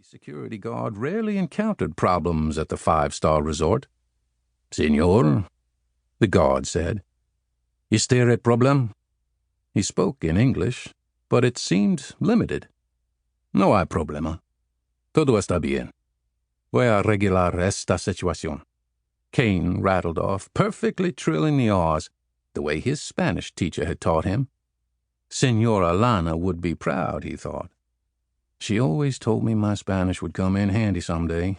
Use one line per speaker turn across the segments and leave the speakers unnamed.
security guard rarely encountered problems at the five-star resort. "Senor," the guard said, "is there a problem?" He spoke in English, but it seemed limited. "No hay problema. Todo está bien. Voy a arreglar esta situación." Cain rattled off, perfectly trilling the R's, the way his Spanish teacher had taught him. Senora Lana would be proud, he thought. She always told me my Spanish would come in handy someday,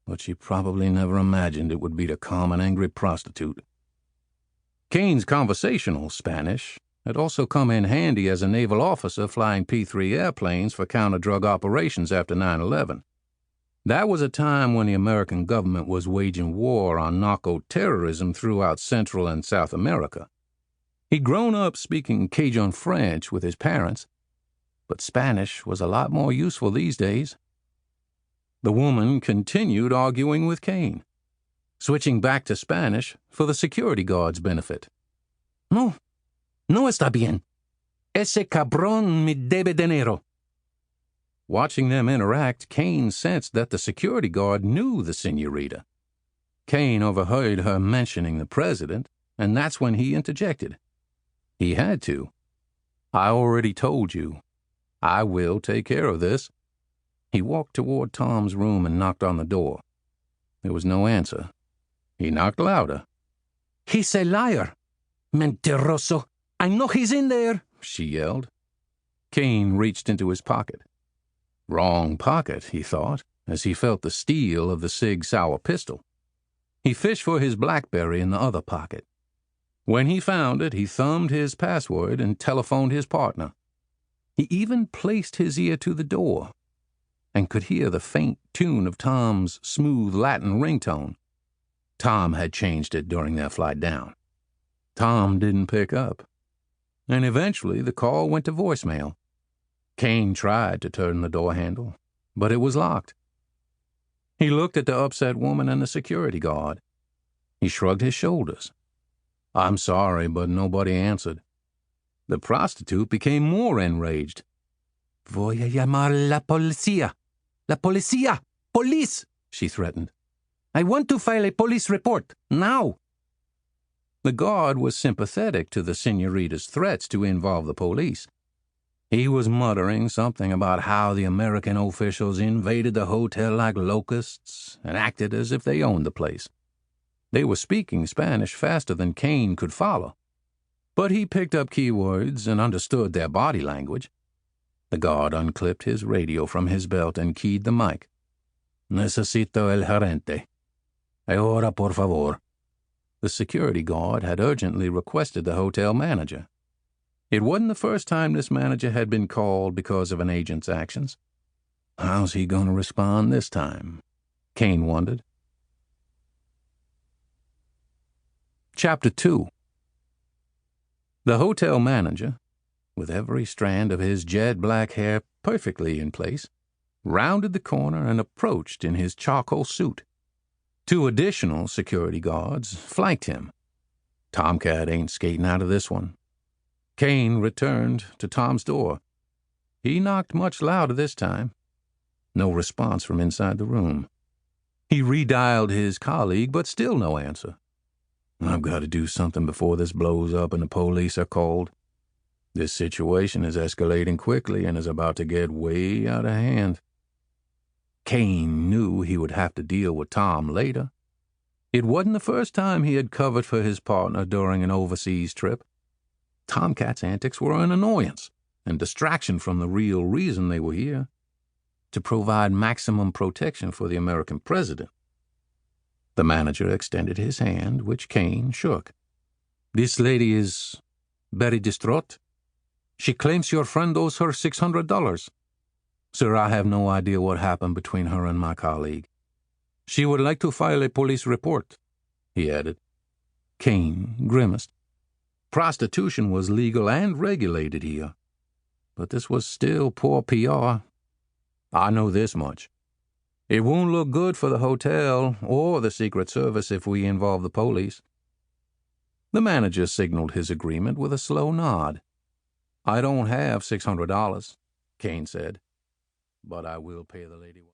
but she probably never imagined it would be to calm an angry prostitute. Cain's conversational Spanish had also come in handy as a naval officer flying P-3 airplanes for counter-drug operations after 9/11. That was a time when the American government was waging war on narco-terrorism throughout Central and South America. He'd grown up speaking Cajun French with his parents, but Spanish was a lot more useful these days. The woman continued arguing with Cain, switching back to Spanish for the security guard's benefit. "No está bien. Ese cabrón me debe dinero." Watching them interact, Cain sensed that the security guard knew the senorita. Cain overheard her mentioning the president, and that's when he interjected. He had to. "I already told you. I will take care of this." He walked toward Tom's room and knocked on the door. There was no answer. He knocked louder. "He's a liar. Mentiroso. I know he's in there," she yelled. Cain reached into his pocket. Wrong pocket, he thought, as he felt the steel of the Sig Sauer pistol. He fished for his BlackBerry in the other pocket. When he found it, he thumbed his password and telephoned his partner. He even placed his ear to the door and could hear the faint tune of Tom's smooth Latin ringtone. Tom had changed it during their flight down. Tom didn't pick up, and eventually the call went to voicemail. Cain tried to turn the door handle, but it was locked. He looked at the upset woman and the security guard. He shrugged his shoulders. "I'm sorry, but nobody answered." The prostitute became more enraged. "Voy a llamar la policía. La policía! Police!" she threatened. "I want to file a police report, now." The guard was sympathetic to the senorita's threats to involve the police. He was muttering something about how the American officials invaded the hotel like locusts and acted as if they owned the place. They were speaking Spanish faster than Cain could follow, but he picked up keywords and understood their body language. The guard unclipped his radio from his belt and keyed the mic. "Necesito el gerente. Ahora, por favor." The security guard had urgently requested the hotel manager. It wasn't the first time this manager had been called because of an agent's actions. How's he going to respond this time? Cain wondered. Chapter 2. The hotel manager, with every strand of his jet-black hair perfectly in place, rounded the corner and approached in his charcoal suit. 2 additional security guards flanked him. Tomcat ain't skating out of this one. Cain returned to Tom's door. He knocked much louder this time. No response from inside the room. He redialed his colleague, but still no answer. "I've got to do something before this blows up and the police are called. This situation is escalating quickly and is about to get way out of hand." Cain knew he would have to deal with Tom later. It wasn't the first time he had covered for his partner during an overseas trip. Tomcat's antics were an annoyance and distraction from the real reason they were here, to provide maximum protection for the American president. The manager extended his hand, which Cain shook. "This lady is very distraught. She claims your friend owes her $600. Sir, I have no idea what happened between her and my colleague. She would like to file a police report," he added. Cain grimaced. Prostitution was legal and regulated here, but this was still poor PR. "I know this much. It won't look good for the hotel or the Secret Service if we involve the police." The manager signaled his agreement with a slow nod. "I don't have $600, Cain said, "but I will pay the lady."